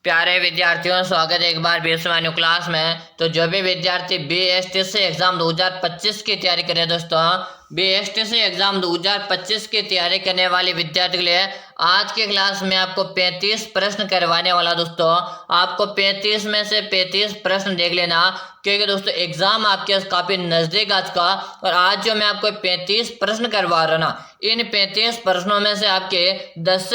प्यारे विद्यार्थियों, स्वागत है एक बार बीएसएमआई क्लास में। तो जो भी विद्यार्थी बीएसटीसी एग्जाम 2025 की तैयारी करे दोस्तों, बीएसटीसी एग्जाम 2025 की तैयारी करने वाले विद्यार्थियों के लिए आज की क्लास में आपको 35 प्रश्न करवाने वाला दोस्तों। आपको 35 में से 35 प्रश्न देख लेना, क्योंकि दोस्तों एग्जाम आपके काफी नजदीक आज का। और आज जो मैं आपको 35 प्रश्न करवा रहा हूँ ना, इन 35 प्रश्नों में से आपके 10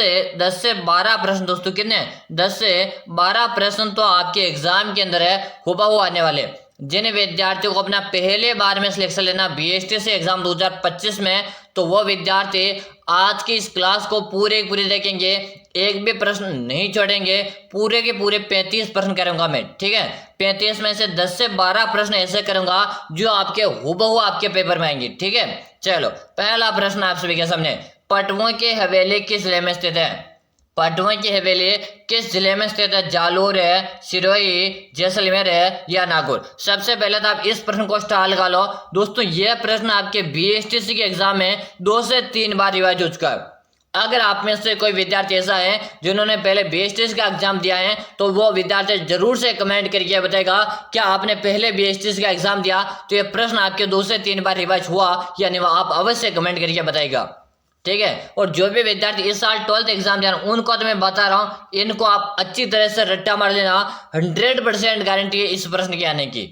से 12 प्रश्न दोस्तों कितने 10 से 12 प्रश्न तो आपके एग्जाम के अंदर है हुबहू आने वाले। जिन विद्यार्थियों को अपना पहले बार में सिलेक्शन लेना बीएसटीसी एग्जाम 2025 में, तो वो विद्यार्थी आज की इस क्लास को पूरे देखेंगे, एक भी प्रश्न नहीं छोड़ेंगे। पूरे के पूरे 35 प्रश्न करूंगा मैं, ठीक है। 35 में से 10 से 12 प्रश्न ऐसे करूंगा जो आपके हुबहू आपके पेपर में आएंगे, ठीक है। चलो, पहला प्रश्न आप सभी के सामने, पटवा की हवेली किस जिले में स्थित है? पटवा की हवेली किस जिले में स्थित है? जालोर है, सिरोही, जैसलमेर है या नागौर? सबसे पहले तो आप इस प्रश्न को स्टार लगा लो दोस्तों। यह प्रश्न आपके बीएसटीसी के एग्जाम में 2 से 3 बार रिवाइज हो चुका है। अगर आप में से कोई विद्यार्थी ऐसा है जिन्होंने पहले बीएसटीसी का एग्जाम दिया है, तो वो विद्यार्थी जरूर से कमेंट करके बताएगा क्या आपने पहले बीएसटीसी का एग्जाम दिया, तो ये प्रश्न आपके 2 से 3 बार रिवाइज हुआ या नहीं, आप अवश्य कमेंट करके बताएगा, ठीक है। और जो भी विद्यार्थी इस साल 12th एग्जाम दिया उनको तो मैं बता रहा हूँ, इनको आप अच्छी तरह से रट्टा मार लेना। 100% गारंटी है इस प्रश्न के आने की,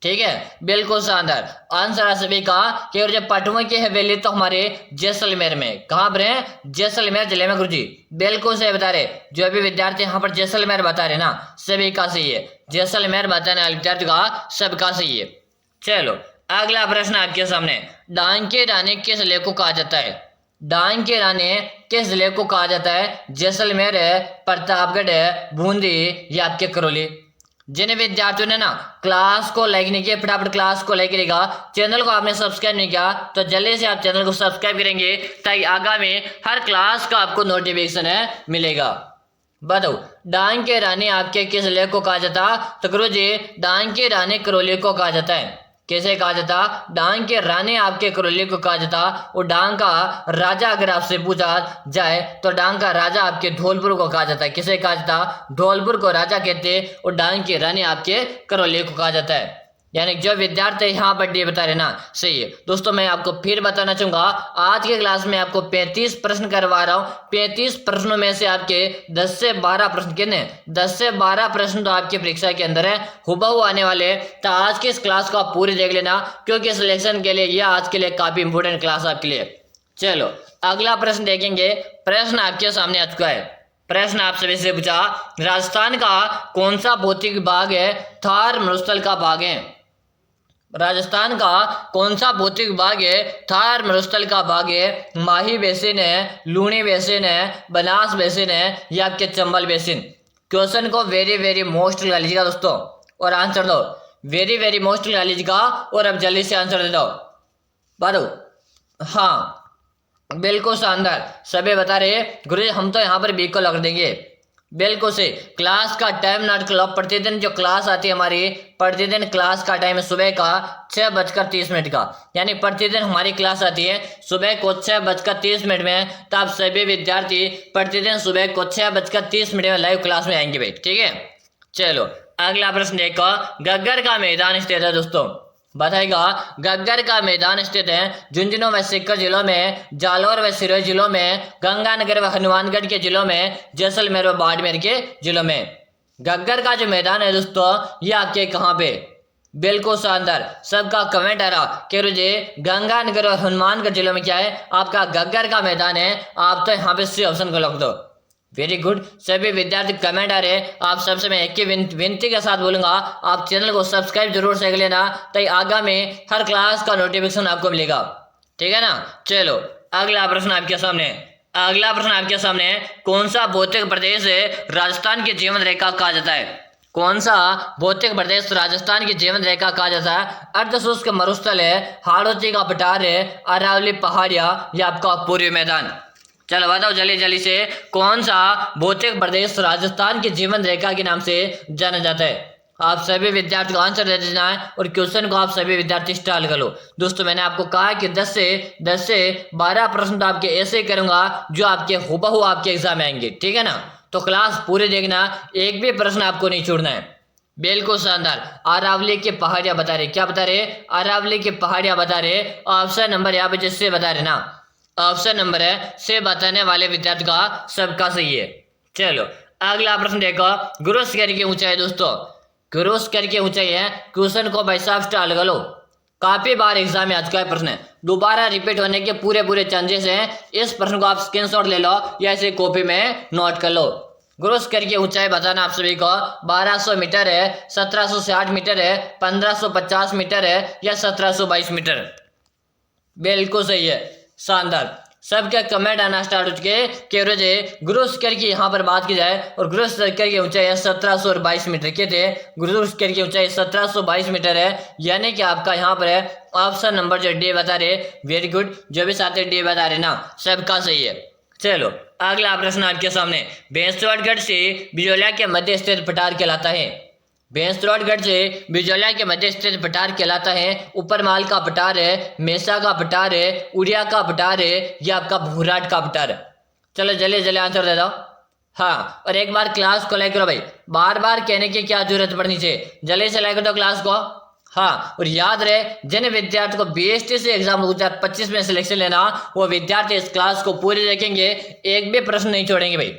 ठीक है। बिल्कुल शानदार आंसर आप सभी का। कि जब पटवा की हवेली तो हमारे जैसलमेर में, कहाँ पर है? जैसलमेर जिले में गुरुजी। बिल्कुल सही बता रहे जो भी विद्यार्थी यहाँ पर जैसलमेर बता रहे ना, सभी का सही है। जैसलमेर बताने वाले विद्यार्थी का सबका सही है। चलो, अगला प्रश्न आपके सामने, डांग की रानी किस जिले को कहा जाता है? डांग की रानी किस जिले को कहा जाता है? जैसलमेर है, प्रतापगढ़ है, बूंदी या आपके करौली? जिन विद्यार्थियों ने ना क्लास को लाइक नहीं किया, फटाफट क्लास को लाइक करेगा। चैनल को आपने सब्सक्राइब नहीं किया तो जल्दी से आप चैनल को सब्सक्राइब करेंगे, ताकि आगामी हर क्लास का आपको नोटिफिकेशन है मिलेगा। बताओ, डांग की रानी आपके किस जिले को कहा जाता? तो गुरु जी, डांग की रानी करौली को कहा जाता है। कैसे कहा जाता? डांग के रानी आपके करौली को कहा जाता। और डांग का राजा अगर आपसे पूछा जाए तो डांग का राजा आपके धौलपुर को कहा जाता है। किसे कहा जाता? धौलपुर को राजा कहते हैं, और डांग की रानी आपके करौली को कहा जाता है। यानी जो विद्यार्थी यहाँ पर डी बता रहे ना, सही है दोस्तों। मैं आपको फिर बताना चाहूंगा, आज के क्लास में आपको 35 प्रश्न करवा रहा हूँ। 35 प्रश्नों में से आपके 10 से 12 प्रश्न कितने? 10 से 12 प्रश्न तो आपकी परीक्षा के अंदर है हुबहू आने वाले। तो आज की इस क्लास को आप पूरी देख लेना, क्योंकि सिलेक्शन के लिए यह आज के लिए काफी इंपोर्टेंट क्लास आपके लिए। चलो, अगला प्रश्न देखेंगे। प्रश्न आपके सामने आ चुका है। प्रश्न आप सभी से पूछा, राजस्थान का कौन सा भौतिक भाग है थार मरुस्थल का भाग है? राजस्थान का कौन सा भौतिक भाग है थार मरुस्थल का भाग है? माही बेसिन है, लूणी बेसिन है, बनास बेसिन है या आपके चंबल बेसिन? क्वेश्चन को वेरी मोस्ट लगा लीजिएगा दोस्तों, और आंसर दो। वेरी मोस्ट लगा लीजिएगा और अब जल्दी से आंसर दे दो। बारो, हाँ बिल्कुल शानदार, सभी बता रहे गुरु हम तो यहाँ पर बी को लग देंगे। बिल्कुल से क्लास का टाइम नोट कर लो। प्रतिदिन जो क्लास आती है हमारी, प्रतिदिन क्लास का टाइम है सुबह का 6:30 का। यानी प्रतिदिन हमारी क्लास आती है सुबह को 6:30 में। तो आप सभी विद्यार्थी प्रतिदिन सुबह को 6:30 में लाइव क्लास में आएंगे भाई, ठीक है। चलो, अगला प्रश्न देखो। गग्गर का मैदान स्थित है दोस्तों, बताएगा। गग्गर का मैदान स्थित है झुंझुनू व सीकर जिलों में, जालोर व सिरोही जिलों में, गंगानगर व हनुमानगढ़ के जिलों में, जैसलमेर व बाड़मेर के जिलों में। गग्गर का जो मैदान है दोस्तों, ये आपके कहाँ पे? बिल्कुल शानदार, सबका कमेंट आ रहा कि रुझे गंगानगर और हनुमानगढ़ जिलों में क्या है? आपका गग्गर का मैदान है। आप तो यहाँ पे सी ऑप्शन को लग दो। वेरी गुड, सभी विद्यार्थी कमेंट आ रहे हैं। आप सबसे मैं एक ही विनती के साथ बोलूंगा, आप चैनल को सब्सक्राइब जरूर से कर लेना, ताकि आगामी हर क्लास का नोटिफिकेशन आपको मिलेगा, ठीक है ना। चलो, अगला प्रश्न आपके सामने। अगला प्रश्न आपके सामने, कौन सा भौतिक प्रदेश राजस्थान की जीवन रेखा कहा जाता है? कौन सा भौतिक प्रदेश राजस्थान की जीवन रेखा कहा जाता है? अर्धशुष्क मरुस्थल है, हाड़ौती का पठार है, अरावली पहाड़ियां या आपका पूर्वी मैदान? चलो बताओ जल्दी से, कौन सा भौतिक प्रदेश राजस्थान की जीवन रेखा के नाम से जाना जाता है? आप सभी विद्यार्थी को आंसर दे देना है, और क्वेश्चन को आप सभी विद्यार्थी स्टार्ट कर लो। दोस्तों मैंने आपको कहा कि 10 से 12 प्रश्न तो आपके ऐसे करूंगा जो आपके हुबहू आपके एग्जाम में आएंगे, ठीक है ना। तो तो क्लास पूरे देखना, एक भी प्रश्न आपको नहीं छोड़ना है। बिल्कुल शानदार। अरावली की पहाड़ियां बता रहे, क्या बता रहे? अरावली की पहाड़ियां बता रहे। ऑप्शन नंबर यहाँ पे जिससे बता रहे ना, ऑप्शन नंबर है से बताने वाले विद्यार्थी का सबका सही है। चलो अगला प्रश्न देखो, गुरु शिखर की ऊंचाई दोस्तों, गुरु शिखर की ऊंचाई है। क्वेश्चन को भाई साहब स्टार्ट कर लो, काफी बार एग्जाम में आ चुका है प्रश्न है, दोबारा रिपीट होने के पूरे पूरे चांसेस हैं। इस प्रश्न को आप स्क्रीनशॉट ले लो या इसे कॉपी में नोट कर लो। गुरु शिखर की ऊंचाई बताना आप सभी को 1200 मीटर है, 1760 मीटर है, 1550 मीटर है या 1722 मीटर। बिल्कुल सही है, शानदार। सबके कमेंट आना स्टार्ट हो चुके कि रोजे गुरु शिखर की यहाँ पर बात की जाए और गुरु शिखर की ऊंचाई है 1722 मीटर के थे। गुरु शिखर की ऊंचाई 1722 मीटर है, यानी कि आपका यहाँ पर है ऑप्शन नंबर जो डी बता रहे। वेरी गुड, जो भी साथी डी बता रहे ना सबका सही है। चलो अगला प्रश्न आपके सामने, भैंसवाड़गढ़ से बिजौलिया के मध्य स्थित पठार कहलाता है। भैंसवाड़गढ़ से बिजौलिया के मध्य स्थित पठार कहलाता है। ऊपरमाल का पठार है, मेसा का पठार है, उड़िया का पठार है या आपका भूराट का पठार है। चलो जल्दी जल्दी आंसर दे दो। हाँ, और एक बार क्लास को लाइक करो भाई, बार बार कहने की क्या जरूरत पड़नी चाहिए, जल्दी से लाइक कर दो क्लास को। हाँ, और याद रहे जिन विद्यार्थी को बीएसटी से एग्जाम 2025 में सिलेक्शन लेना, वो विद्यार्थी इस क्लास को पूरी देखेंगे, एक भी प्रश्न नहीं छोड़ेंगे भाई।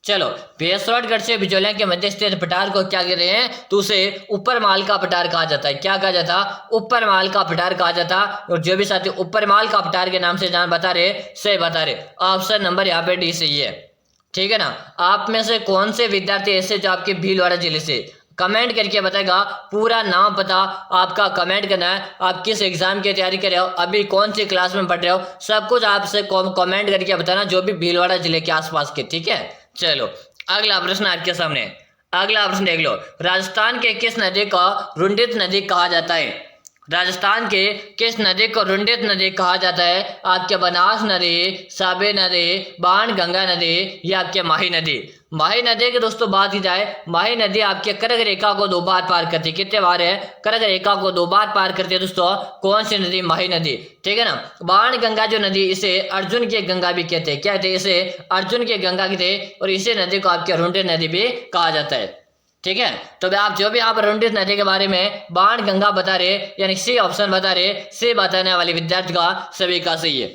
चलो, भैंसवाड़गढ़ से बिजौलिया के मध्य स्थित पठार को क्या कहते हैं? तो उसे ऊपर माल का पठार कहा जाता है। क्या कहा जाता? ऊपर माल का पठार कहा जाता। और जो भी साथी ऊपर माल का पठार के नाम से जान बता रहे, सही बता रहे। ऑप्शन नंबर यहाँ पे डी सही है, ठीक है ना। आप में से कौन से विद्यार्थी ऐसे जो आपके भीलवाड़ा जिले से, कमेंट करके बताएगा, पूरा नाम पता आपका कमेंट करना है। आप किस एग्जाम की तैयारी कर रहे हो, अभी कौन सी क्लास में पढ़ रहे हो, सब कुछ आपसे कमेंट करके बताना, जो भी भीलवाड़ा जिले के आसपास के, ठीक है। चलो अगला प्रश्न आपके सामने, अगला प्रश्न देख लो, राजस्थान के किस नदी को रुंडित नदी कहा जाता है? राजस्थान के किस नदी को रुंडित नदी कहा जाता है? आपके बनास नदी, साबे नदी, बाण गंगा नदी या आपके माही नदी। माही नदी की दोस्तों बात की जाए, माही नदी आपके कर्क रेखा को 2 बार पार करती है। कितने बार है? कर्क रेखा को 2 बार पार करती है दोस्तों। कौन सी नदी? माही नदी, ठीक है ना। बाण गंगा जो नदी, इसे अर्जुन की गंगा भी कहते हैं। क्या कहते हैं? इसे अर्जुन की गंगा कहते हैं। और इसी नदी को आपके रुंडित नदी भी कहा जाता है, ठीक है। तो आप जो भी यहाँ पर रुंडित नदी के बारे में बाण गंगा बता रहे, यानी सी ऑप्शन बता रहे, सी बताने वाले विद्यार्थी का सभी का सही है।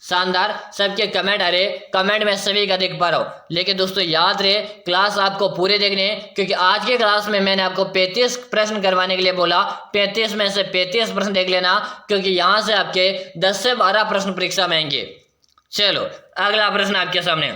शानदार, सबके कमेंट आ रहे, कमेंट में सभी का देख पा रहा हूँ। लेकिन दोस्तों याद रहे, क्लास आपको पूरे देखने, क्योंकि आज के क्लास में मैंने आपको 35 प्रश्न करवाने के लिए बोला। 35 में से 35 प्रश्न देख लेना, क्योंकि यहाँ से आपके 10 से 12 प्रश्न परीक्षा में आएंगे। चलो अगला प्रश्न आपके सामने,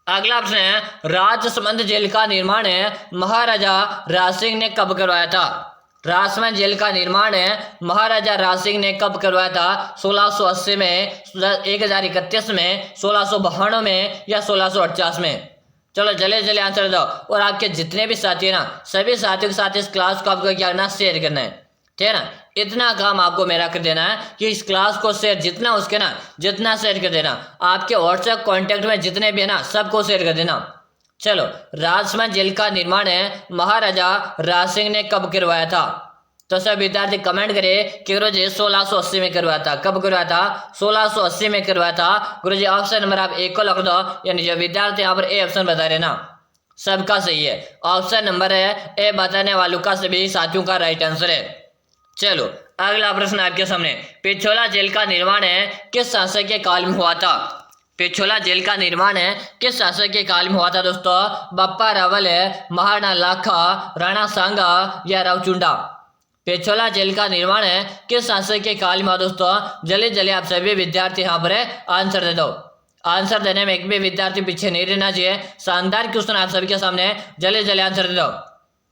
अगला प्रश्न है, राजसमंद जेल का निर्माण है महाराजा राज सिंह ने कब करवाया था? राजसमंद जेल का निर्माण है महाराजा राज सिंह ने कब करवाया था? 1680 में, 1031 में, 1692 में या 1649 में? चलो जल्दी जल्दी आंसर दो। और आपके जितने भी साथी है ना, सभी साथियों के साथ इस क्लास को आपको क्या करना? शेयर करना है, ठीक है ना। इतना काम आपको मेरा कर देना है कि इस क्लास को शेयर जितना उसके ना, जितना शेयर कर देना। आपके व्हाट्सएप कॉन्टेक्ट में जितने भी है ना, सबको शेयर कर देना। चलो, राजसमंद जेल का निर्माण है महाराजा राज सिंह ने कब करवाया था? तो सब विद्यार्थी कमेंट करे कि गुरुजी 1680 में करवाया था। कब करवाया था? 1680 में करवाया था। गुरुजी ऑप्शन नंबर आप एक को लिख दो, यानी जो विद्यार्थी यहाँ पर ए ऑप्शन बता रहे ना, सबका सही है। ऑप्शन नंबर है ए बताने वालों का सभी साथियों का राइट आंसर है। चलो अगला प्रश्न आपके सामने, पिछोला जेल का निर्माण है किस शासक के काल में हुआ था? पिछोला जेल का निर्माण है किस शासक के काल में हुआ था दोस्तों? बप्पा रावल है, महाराणा लाखा, राणा सांगा या रावचुंडा? पिछोला जेल का निर्माण है किस शासक के काल में हुआ दोस्तों? जल्दी जल्दी आप सभी विद्यार्थी यहाँ पर आंसर दे दो। आंसर देने में एक भी विद्यार्थी पीछे नहीं रहना चाहिए। शानदार क्वेश्चन आप सभी के सामने, जल्दी जल्दी आंसर दे दो।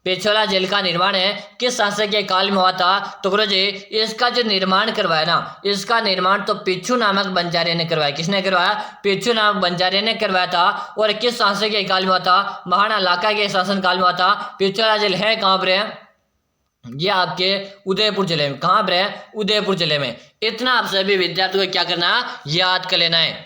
पिछोला जेल का निर्माण है किस शासक के काल में हुआ था? तो गुरुजी इसका जो निर्माण करवाया ना, इसका निर्माण तो पिच्छू नामक बंजारे ने करवाया। किसने करवाया? पिच्छू नामक बंजारे ने करवाया था। और किस शासक के काल में हुआ था? महाराणा लाखा के शासन काल में हुआ था। पिछोला जेल है कहाँ पर है? ये आपके उदयपुर जिले में। कहाँ पर है? उदयपुर जिले में। इतना आप सभी विद्यार्थियों को क्या करना? याद कर लेना है।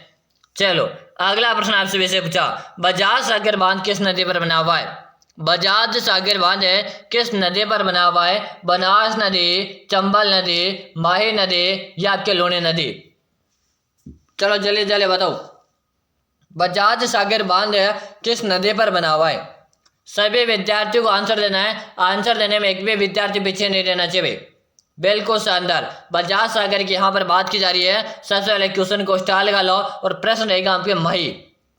चलो अगला प्रश्न आपसे वैसे पूछा, बजाज सागर बांध किस नदी पर बना हुआ है? बजाज सागर बांध है किस नदी पर बना हुआ है? बनास नदी, चंबल नदी, माही नदी या आपके लूणी नदी? चलो जल्दी जल्दी बताओ। बजाज सागर बांध किस नदी पर बना हुआ है? सभी विद्यार्थियों को आंसर देना है। आंसर देने में एक भी विद्यार्थी पीछे नहीं रहना चाहिए। बिल्कुल शानदार, बजाज सागर की यहाँ पर बात की जा रही है। सबसे पहले क्वेश्चन को स्टार लगा लो और प्रश्न रहेगा आपके माही,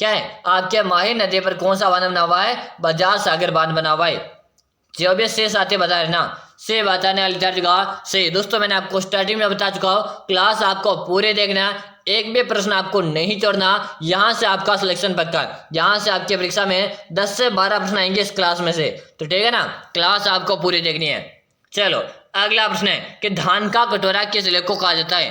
क्या है? आपके माही नदी पर कौन सा बांध बना हुआ है? बजाज सागर बांध बना हुआ है। जो भी शेष आते बता रहे ना, से बताने वाले विद्यार्थी का सही। दोस्तों मैंने आपको स्टार्टिंग में बता चुका हूँ, क्लास आपको पूरे देखना, एक भी प्रश्न आपको नहीं छोड़ना। यहाँ से आपका सिलेक्शन पक्का है। यहाँ से आपकी परीक्षा में 10 से 12 प्रश्न आएंगे इस क्लास में से, तो ठीक है ना, क्लास आपको पूरी देखनी है। चलो अगला प्रश्न है कि धान का कटोरा किस जिले को कहा जाता है?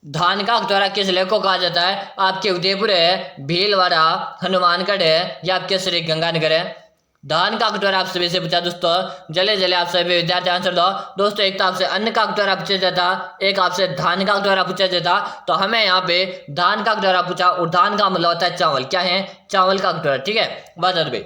धान का कटोरा किस जिले को कहा जाता है? आपके उदयपुर है, भीलवाड़ा, हनुमानगढ़ है या आपके श्री गंगानगर है? धान का कटोरा आप सभी से पूछा दोस्तों, जले जले आप सभी विद्यार्थी आंसर दो। दोस्तों एक तो आपसे अन्न का कटोरा पूछा जाता, एक आपसे धान का कटोरा पूछा जाता, तो हमें यहाँ पे धान का कटोरा पूछा और धान का मतलब होता है चावल। क्या है? चावल का कटोरा, ठीक है। बता दो भाई,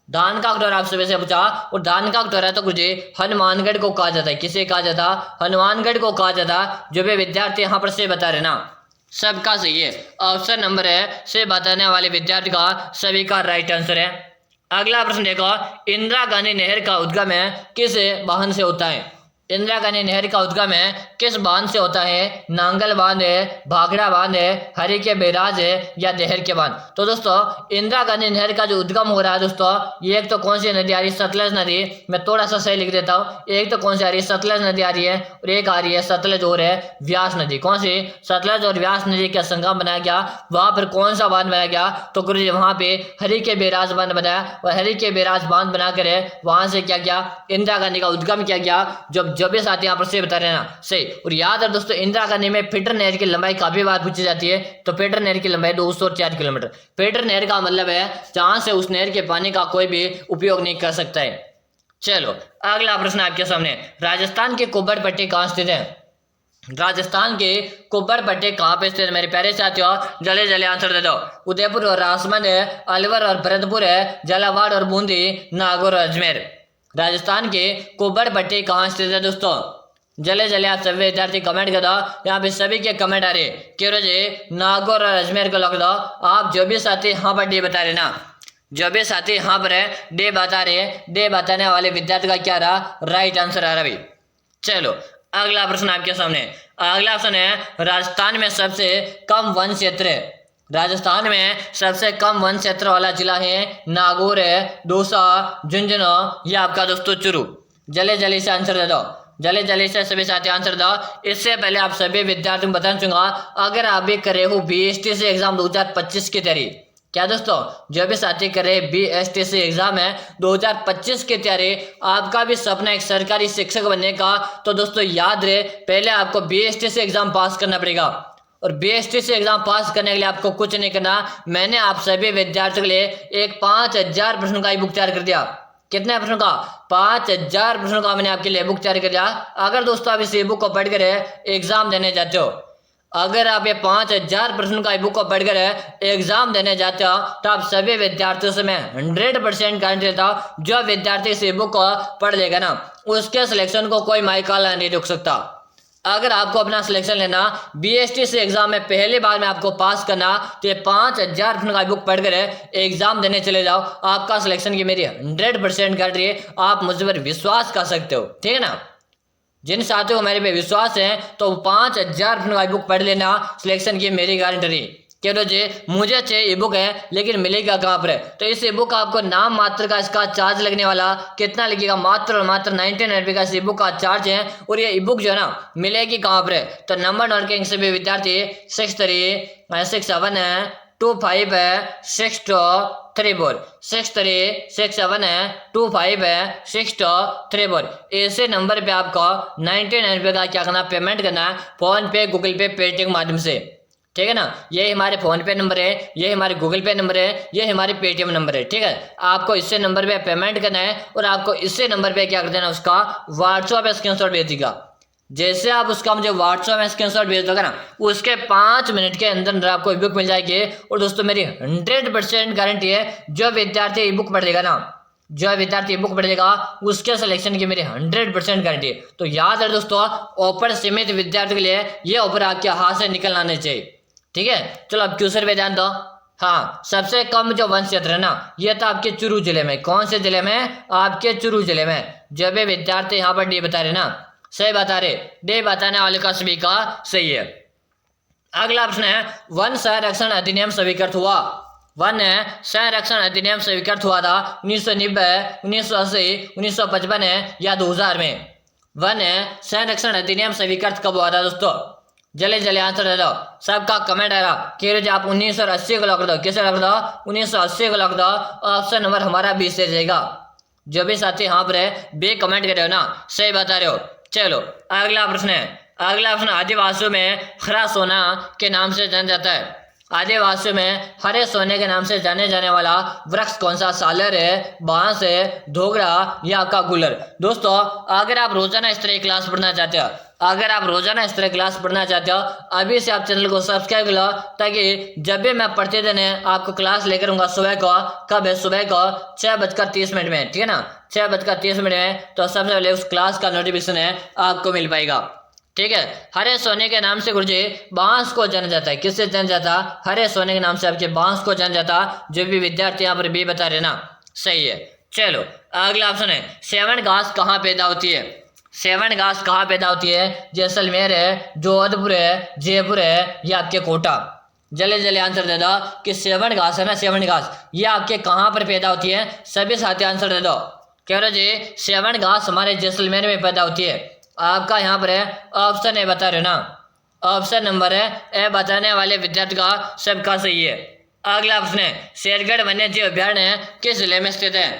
धान का कटोरा आप सभी से पूछा और धान का कटोरा तो मुझे हनुमानगढ़ को कहा जाता है। किसे कहा जाता? हनुमानगढ़ को कहा जाता। जो भी विद्यार्थी यहाँ पर से बता रहे ना, सबका सही है। ऑप्शन नंबर है से बताने वाले विद्यार्थी का सभी का राइट आंसर है। अगला प्रश्न देखो, इंदिरा गांधी नहर का उद्गम है किस बांध से होता है? इंदिरा गांधी नहर का उद्गम है किस बांध से होता है? नांगल बांध है, भाखड़ा बांध है, हरि के बैराज है या देहर के बांध? तो दोस्तों इंदिरा गांधी नहर का जो उद्गम हो रहा है दोस्तों, ये एक तो कौन सी नदी आ रही है? सतलज नदी। मैं थोड़ा सा सही लिख देता हूँ, एक तो कौन सी आ रही है? सतलज नदी आ रही है और एक आ रही है सतलज और है व्यास नदी। कौन सी? सतलज और व्यास नदी का संगम बनाया गया, वहां पर कौन सा बांध बनाया गया? तो गुरुजी वहां पे हरि के बैराज बांध बनाया और हरि के बैराज बांध बनाकर वहां से क्या किया? इंदिरा गांधी का उद्गम किया गया। जो भी साथी यहाँ पर से बता रहे हैं ना, सही। और याद है दोस्तों, इंदिरा गांधी में फिल्टर नहर की लंबाई काफी बार पूछी जाती है, तो फिल्टर नहर की लंबाई 204 किलोमीटर। फिल्टर नहर का मतलब है जहां से उस नहर के पानी का कोई भी उपयोग नहीं कर सकता है। चलो अगला प्रश्न आपके सामने, राजस्थान के कुब्बड़ पट्टी कहाँ स्थित है? राजस्थान के कुब्बड़ पट्टी कहाँ पे स्थित है मेरे प्यारे साथियों? जल्दी जल्दी आंसर दे दो। उदयपुर और राजसमंद है, अलवर और भरतपुर है, झालावाड़ और बूंदी, नागौर और अजमेर। राजस्थान के कुब्बड़ पट्टी कहाँ स्थित है दोस्तों? जल्दी जल्दी आप सभी विद्यार्थी कमेंट कर दो। यहाँ पे सभी के कमेंट आ रहे कि रोजे नागौर और अजमेर को लग दो। आप जो भी साथी यहाँ पर डी बता रहे ना, जो भी साथी यहाँ पर है डे बता रहे, डे बताने वाले विद्यार्थी का क्या रहा? राइट आंसर आ रहा भाई। चलो अगला प्रश्न आपके सामने, अगला प्रश्न है राजस्थान में सबसे कम वन क्षेत्र है। राजस्थान में सबसे कम वन क्षेत्र वाला जिला है नागौर है, दौसा, झुंझुनू या आपका दोस्तों चुरू। जल्दी जल्दी से आंसर दे दो, जल्दी जल्दी से सभी साथी आंसर दो। इससे पहले आप सभी विद्यार्थियों को बताना चाहूंगा, अगर आप भी कर रहे हो BSTC एग्जाम 2025 की तैयारी, क्या दोस्तों जो भी साथी कर रहे BSTC एग्जाम है 2025 की तैयारी, आपका भी सपना एक सरकारी शिक्षक बनने का, तो दोस्तों याद रहे पहले आपको BSTC एग्जाम पास करना पड़ेगा। और BSTC एग्जाम पास करने के लिए आपको कुछ नहीं करना, मैंने आप सभी विद्यार्थियों के लिए एक 5000 प्रश्नों का ई बुक तैयार कर दिया। कितने प्रश्नों का? 5000 प्रश्नों का मैंने आपके लिए ई बुक तैयार कर दिया। अगर दोस्तों आप इस ई बुक को पढ़कर एग्जाम देने जाते हो, अगर आप ये 5000 प्रश्नों का ई बुक को पढ़कर एग्जाम देने जाते हो, तो आप सभी विद्यार्थियों से मैं 100% गारंटी देता हूँ, जो विद्यार्थी इस ई बुक को पढ़ लेगा ना, उसके सिलेक्शन को कोई माइकाला नहीं रोक सकता। अगर आपको अपना सिलेक्शन लेना BSTC एग्जाम में पहली बार में आपको पास करना, तो ये 5000 प्रश्नों का बुक पढ़कर एग्जाम देने चले जाओ, आपका सिलेक्शन की मेरी 100% गारंटी है। आप मुझ पर विश्वास कर सकते हो, ठीक है ना। जिन साथियों को मेरे पे विश्वास है तो 5000 प्रश्नों का बुक पढ़ लेना, सिलेक्शन की मेरी गारंटी। कह दो जी मुझे चाहिए ई बुक है लेकिन मिलेगा कहाँ पर? तो इस ई बुक का आपको नाम मात्र का इसका चार्ज लगने वाला कितना लगेगा? मात्र और मात्र 99 रुपये का इस ई बुक का चार्ज है। और ये ई बुक जो है ना मिलेगी कहाँ पर? तो नंबर नोट के सभी विद्यार्थी 63672564 63672564 ऐसे नंबर पे आपको 99 रुपये का क्या करना? पेमेंट करना है, फोन पे, गूगल पे, पेटीएम के माध्यम से, ठीक है ना। ये हमारे फोन पे नंबर है, ये हमारे गूगल पे नंबर है, ये हमारे पेटीएम नंबर है, ठीक है। आपको इससे नंबर पे पेमेंट करना है और आपको इससे नंबर पे क्या कर देना? उसका व्हाट्सएप पे स्क्रीनशॉट भेज देगा। जैसे आप उसका मुझे व्हाट्सएप में स्क्रीनशॉट भेज दोगे ना, उसके 5 मिनट के अंदर आपको ई बुक मिल जाएगी। और दोस्तों मेरी 100% गारंटी है, जो विद्यार्थी ई बुक पढ़ेगा ना, जो विद्यार्थी बुक पढ़ेगा उसके सिलेक्शन की मेरी 100% गारंटी है। तो याद है दोस्तों, ऑफर सीमित विद्यार्थियों के लिए ये ऑफर आपके हाथ से निकल आने चाहिए, ठीक है। चलो अब क्वेश्चन पे ध्यान दो। हाँ, सबसे कम जो वन क्षेत्र है ना, ये था आपके चुरू जिले में। कौन से जिले में? आपके चुरू जिले में। जो भी विद्यार्थी यहाँ पर डी बता रहे ना, सही बता रहे, डी बताने वाले का सभी का सही है। अगला प्रश्न है, वन संरक्षण अधिनियम स्वीकृत हुआ। वन संरक्षण अधिनियम स्वीकृत हुआ था 1990, 1980, 1955 या 2000 में। वन संरक्षण अधिनियम स्वीकृत कब हुआ था दोस्तों? जल्दी जल्दी आंसर दे दो। सबका कमेंट आएगा कि आप 1980 को लॉक दो। किसे लॉक दो? 1980 को लॉक दो। ऑप्शन नंबर हमारा 20 से जाएगा। जो भी साथी यहाँ पर है बे कमेंट कर रहे हो ना, सही बता रहे हो। चलो अगला प्रश्न है। अगला प्रश्न, आदिवासियों में हरा सोना के नाम से जाना जाता है। आदिवासियों में हरे सोने के नाम से जाने जाने वाला वृक्ष कौन सा? सालर है, बांस है, ढोगरा या आपका गुलर। दोस्तों अगर आप रोजाना इस तरह क्लास पढ़ना चाहते हो, अगर आप रोजाना इस तरह क्लास पढ़ना चाहते हो, अभी से आप चैनल को सब्सक्राइब कर लो, ताकि जब भी मैं प्रतिदिन आपको क्लास लेकर आऊंगा सुबह को, कब है? सुबह को 6:30 में, ठीक है ना, 6:30 में, तो सबसे पहले उस क्लास का नोटिफिकेशन है आपको मिल पाएगा। ठीक है। हरे सोने के नाम से गुरुजी बांस को जाना जाता है। किससे जाना जाता? हरे सोने के नाम से आपके बांस को जाना जाता। जो भी विद्यार्थी यहाँ पर बी बता रहे ना, सही है। चलो अगला ऑप्शन है, सेवन घास कहाँ पैदा होती है? सेवन घास कहाँ पैदा होती है? जैसलमेर है, जोधपुर है, जयपुर है या आपके कोटा। जल्दी जल्दी आंसर दे दो कि सेवन घास है ना, सेवन घास ये आपके कहाँ पर पैदा होती है? सभी साथी आंसर दे दो। कह रहे जी सेवन घास हमारे जैसलमेर में पैदा होती है। आपका यहाँ पर है ऑप्शन ए बता रहे हो ना, ऑप्शन नंबर है ए बताने वाले विद्यार्थी का सबका सही है। अगला प्रश्न है, शेरगढ़ वन्यजीव अभ्यारण्य किस जिले में स्थित है?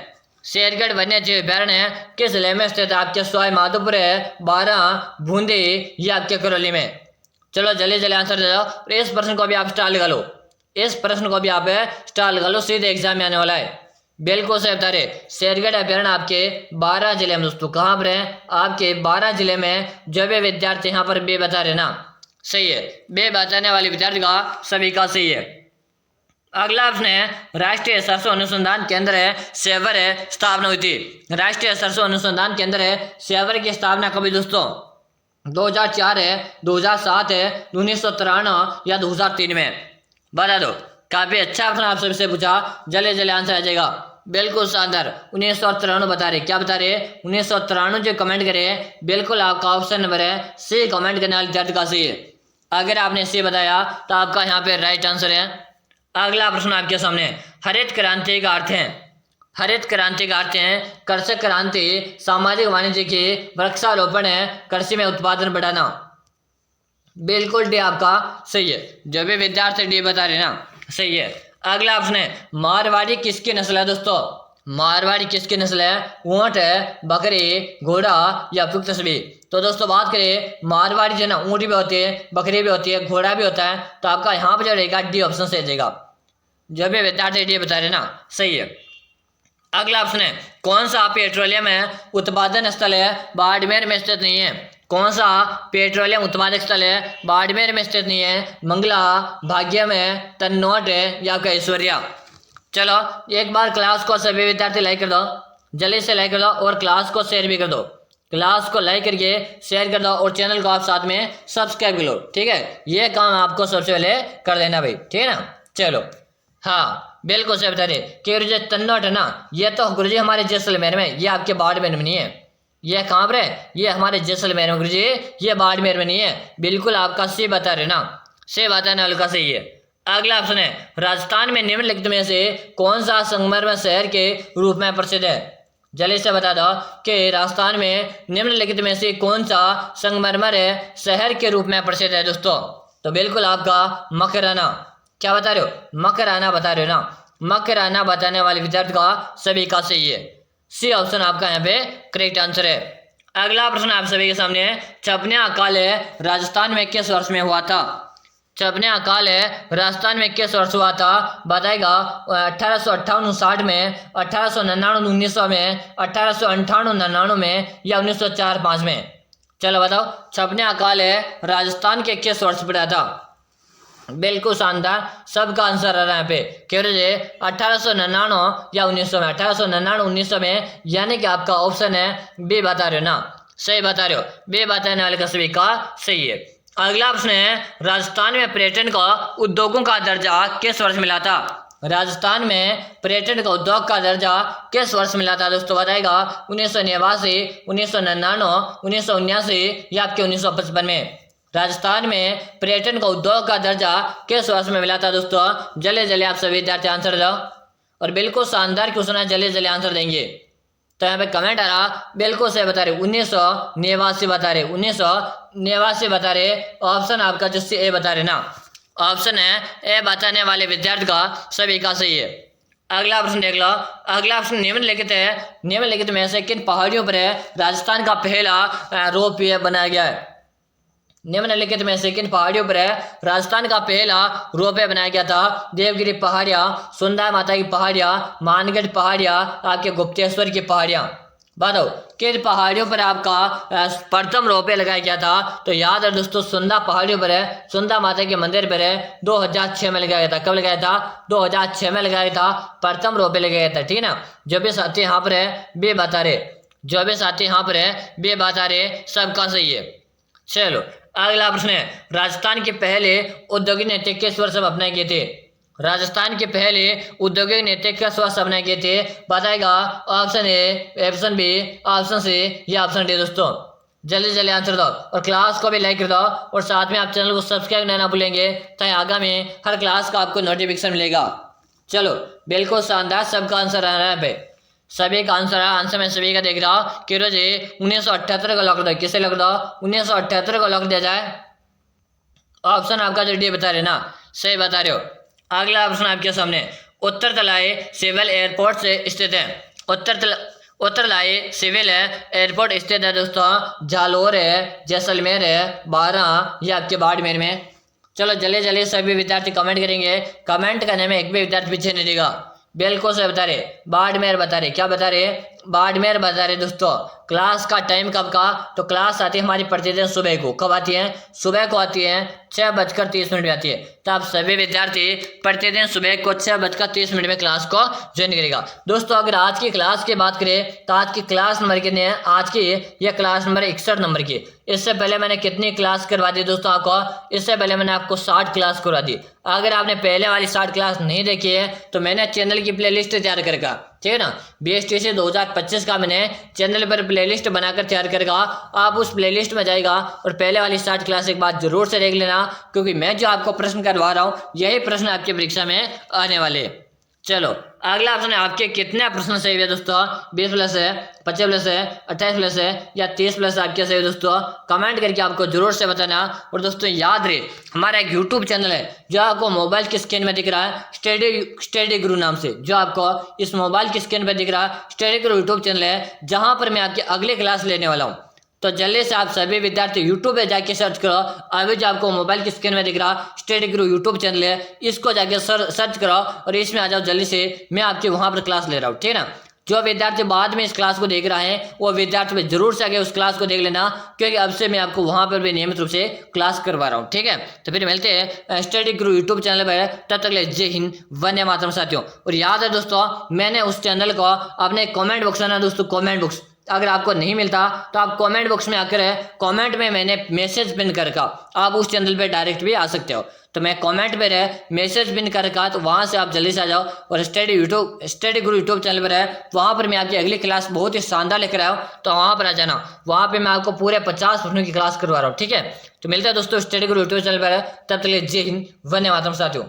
शेरगढ़ वन्यजीव अभ्यारण्य किस जिले में स्थित है? आपके सवाई माधोपुर है, बारां, बूंदी या आपके करौली में। चलो जल्दी जल्दी आंसर दे दो। इस प्रश्न को भी आप स्टार लगा लो, इस प्रश्न को भी आप स्टार लगा लो, सीधे एग्जाम में आने वाला है। बिल्कुल सही बता रहे। शेरगढ़ अभ्यारण्य आपके 12 जिले में दोस्तों, कहाँ पर है? आपके 12 जिले में। जो भी विद्यार्थी यहाँ पर बे बता रहे ना, सही है, बे बताने वाले विद्यार्थी का सभी का सही है। अगला प्रश्न है, राष्ट्रीय सरसों अनुसंधान केंद्र है सेवर है स्थापना हुई थी। राष्ट्रीय सरसों अनुसंधान केंद्र है सेवर की स्थापना कभी दोस्तों? 2004 है, 2007 है, 1993 या 2003 में? बता दो। काफी अच्छा प्रश्न आप सबसे पूछा, जल्दी जल्दी आंसर आ जाएगा। बिल्कुल शानदार, 1993 बता रहे। क्या बता रहे? 1993 जो कमेंट करे, बिल्कुल आपका ऑप्शन नंबर है सी कमेंट करने वाले विद्यार्थी का सही है। अगर आपने सी बताया तो आपका यहाँ पे राइट आंसर है। अगला प्रश्न आपके सामने, हरित क्रांति का अर्थ है। हरित क्रांति का अर्थ है कृषि क्रांति, सामाजिक वाणिज्य की, वृक्षारोपण है, कृषि में उत्पादन बढ़ाना। बिल्कुल डी आपका सही है। जो भी विद्यार्थी डी बता रहे ना, सही है। अगला ऑप्शन है, मारवाड़ी किसकी नस्ल है दोस्तों? मारवाड़ी किसकी नस्ल है? ऊंट है, बकरी, घोड़ा या फिर तस्बी। तो दोस्तों बात करें, मारवाड़ी जो ना ऊंट भी होती है, बकरी भी होती है, घोड़ा भी होता है, तो आपका यहाँ पर जो रहेगा डी ऑप्शन से जाएगा। जो भी विद्यार्थी डी बता रहे ना, सही है। अगला ऑप्शन है, कौन सा पेट्रोलियम है उत्पादन स्थल है बाड़मेर में स्थित नहीं है? कौन सा पेट्रोलियम उत्पादक स्थल है बाड़मेर में स्थित नहीं है? मंगला, भाग्यम है, तन्नौट है या ऐश्वर्या। चलो एक बार क्लास को सभी विद्यार्थी लाइक कर दो, जल्दी से लाइक कर दो और क्लास को शेयर भी कर दो। क्लास को लाइक करके शेयर कर दो और चैनल को आप साथ में सब्सक्राइब कर लो। ठीक है, ये काम आपको सबसे पहले कर देना भाई, ठीक है ना। चलो हाँ बिल्कुल सही बता रहे कि गुरुजी तन्नौट है ना, ये तो गुरुजी हमारे जैसलमेर में, ये आपके बाड़मेर में नहीं है। ये कहाँ पर है? ये हमारे जैसलमेर में गुरुजी, ये बाड़मेर में नहीं है। बिल्कुल आपका सही बता रहे ना, सही बताने वाले का सही है। अगला ऑप्शन है, राजस्थान में निम्नलिखित में से कौन सा संगमरमर शहर के रूप में प्रसिद्ध है? जल्दी से बता दो कि राजस्थान में निम्नलिखित में से कौन सा संगमरमर है शहर के रूप में प्रसिद्ध है दोस्तों? तो बिल्कुल आपका मकराना। क्या बता रहे हो? मकराना बता रहे हो ना। मकराना बताने वाले विद्यार्थी का सभी का सही है। सी ऑप्शन आपका यहाँ पे करेक्ट आंसर है। अगला प्रश्न आप सभी के सामने है, छपने अकाल है राजस्थान में किस वर्ष में हुआ था? छपने अकाल है राजस्थान में किस वर्ष हुआ था? बताएगा 1858-59 में, 1899-1900 में, 1898-99 में या 1904-05 में? चलो बताओ, छपने अकाल है राजस्थान के किस वर्ष पड़ा था? बिल्कुल शानदार, सबका आंसर आ रहा है यहाँ पे। कह रहे 1899 या 1900 में, 1899-1900 में, यानी कि आपका ऑप्शन है बी बता रहे हो ना, सही बता रहे हो। बी बताने वाले का सभी का सही है। अगला प्रश्न है, राजस्थान में पर्यटन का उद्योगों का दर्जा किस वर्ष मिला था? राजस्थान में पर्यटन का उद्योग का दर्जा किस वर्ष मिला था दोस्तों? बताएगा 1989, 1999, 1979 या आपके 1955 में। राजस्थान में पर्यटन का उद्योग का दर्जा किस वर्ष में मिला था दोस्तों? जल्दी जल्दी आप सभी विद्यार्थी आंसर दो, और बिल्कुल शानदार क्वेश्चन है, जल्दी जल्दी आंसर देंगे। तो यहाँ पे कमेंट आ रहा, बिल्कुल सही बता रहे, 1989 बता रहे, 1989 बता रहे। ऑप्शन आपका जिससे ए बता रहे ना, ऑप्शन है ए बताने वाले विद्यार्थी का सभी का सही है। अगला प्रश्न देख लो। अगला प्रश्न निम्नलिखित है, निम्नलिखित में से किन पहाड़ियों पर राजस्थान का पहला रोपवे बनाया गया है? निम्नलिखित में से किन पहाड़ियों पर राजस्थान का पहला रोपवे बनाया गया था? देवगिरी पहाड़ियां, सुंदर माता की पहाड़ियां, मानगढ़ पहाड़ियां, आपके गुप्तेश्वर की पहाड़ियां। बताओ किन पहाड़ियों पर आपका प्रथम रोपवे लगाया गया था? तो याद है दोस्तों, सुंदर पहाड़ियों पर है, सुंदर माता के मंदिर पर है, 2006 में लगाया गया था। कब लगाया था? 2006 में लगाया था, प्रथम रोपवे लगाया था। ठीक है ना। जो भी साथी यहाँ पर है बे बता रहे, जो भी साथी यहाँ पर है बे बता रहे, सबका सही है। चलो अगला प्रश्न है, राजस्थान के पहले औद्योगिक नीति किस वर्ष में अपनाए गए थे? राजस्थान के पहले औद्योगिक नीति किस वर्ष अपनाए गए थे? बताएगा option A, option B, option C या ऑप्शन डी। दोस्तों जल्दी जल्दी आंसर दो, और क्लास को भी लाइक कर दो, और साथ में आप चैनल को सब्सक्राइब करना ना भूलेंगे, ताकि आगामी हर क्लास का आपको नोटिफिकेशन मिलेगा। चलो बिल्कुल शानदार, सबका आंसर आ रहा है पे, सभी का आंसर है। आंसर में सभी का देख रहा हूँ कि रोज 1978 को लॉक दो। किसे लॉक दो? 1978 को लॉक दिया जाए। ऑप्शन आपका जो डी बता रहे ना, सही बता रहे हो। अगला ऑप्शन आपके सामने, उत्तर तलाई सिविल एयरपोर्ट से स्थित है। उत्तर तलाई सिविल एयरपोर्ट स्थित है दोस्तों, जालोर है, जैसलमेर है, बारां या आपके बाड़मेर में। चलो जल्दी जल्दी सभी विद्यार्थी कमेंट करेंगे, कमेंट करने में एक भी विद्यार्थी पीछे नहीं रहेगा। बिल्कुल से बता रहे, बाड़मेर बता रहे। क्या बता रहे? बाड़मेर बता रहे। दोस्तों क्लास का टाइम कब का? तो क्लास आती है हमारी प्रतिदिन सुबह को। कब आती है? सुबह को आती है, 6:30 में आती है। तो आप सभी विद्यार्थी प्रतिदिन सुबह को 6:30 में क्लास को ज्वाइन करेगा। दोस्तों अगर आज की क्लास की बात करें तो आज की क्लास नंबर कितने हैं? आज की यह क्लास नंबर 61 नंबर की। इससे पहले मैंने कितनी क्लास करवा दी दोस्तों आपको? इससे पहले मैंने आपको 60 क्लास करवा दी। अगर आपने पहले वाली 60 क्लास नहीं देखी है तो मैंने चैनल की प्लेलिस्ट तैयार करके, ठीक है ना, BSTC 2025 का मैंने चैनल पर प्लेलिस्ट बनाकर तैयार करेगा। आप उस प्लेलिस्ट में जाएगा और पहले वाली 60 क्लास एक बार जरूर से देख लेना, क्योंकि मैं जो आपको प्रश्न करवा रहा हूँ यही प्रश्न आपकी परीक्षा में आने वाले। चलो अगला ऑप्शन है, आपके कितने प्रश्न सही है दोस्तों? 20 प्लस है, 25 प्लस है, 28 प्लस है या 30 प्लस आपके सही है दोस्तों? कमेंट करके आपको जरूर से बताना। और दोस्तों याद रहे, हमारा एक यूट्यूब चैनल है जो आपको मोबाइल की स्क्रीन में दिख रहा है, स्टडी गुरु नाम से। जो आपको इस मोबाइल की स्क्रीन पर दिख रहा है स्टडी गुरु यूट्यूब चैनल है, जहाँ पर मैं आपकी अगली क्लास लेने वाला हूँ। तो जल्दी से आप सभी विद्यार्थी यूट्यूब पे जाके सर्च करो। अभी जो आपको मोबाइल की स्क्रीन में दिख रहा स्टडी गुरु यूट्यूब चैनल है, इसको जाके सर्च करो और इसमें आ जाओ जल्दी से। मैं आपके वहां पर क्लास ले रहा हूँ, ठीक है ना। जो विद्यार्थी बाद में इस क्लास को देख रहा है वो विद्यार्थी में जरूर से आगे उस क्लास को देख लेना, क्योंकि अब से मैं आपको वहां पर भी नियमित रूप से क्लास करवा रहा हूँ, ठीक है। तो फिर मिलते हैं स्टडी गुरु यूट्यूब चैनल पर। तब तक ले जय हिंद, वंदे मातरम साथियों। और याद है दोस्तों, मैंने उस चैनल को अपने कॉमेंट बॉक्स में ना दोस्तों, कॉमेंट बॉक्स अगर आपको नहीं मिलता तो आप कमेंट बॉक्स में आकर कमेंट में मैंने मैसेज पिन कर रखा, आप उस चैनल पे डायरेक्ट भी आ सकते हो। तो मैं कमेंट पे मैसेज पिन कर रखा, तो वहां से आप जल्दी से आ जाओ। और स्टडी गुरु यूट्यूब चैनल पर है, वहां पर मैं आपकी अगली क्लास बहुत ही शानदार लेकर आया हूँ, तो वहां पर आ जाना। वहां पर मैं आपको पूरे 50 प्रश्नों की क्लास करवा रहा हूँ, ठीक है। तो मिलता है दोस्तों स्टडी गुरु यूट्यूब चैनल पर। तब तक जय हिंद, वंदे मातरम साथियों।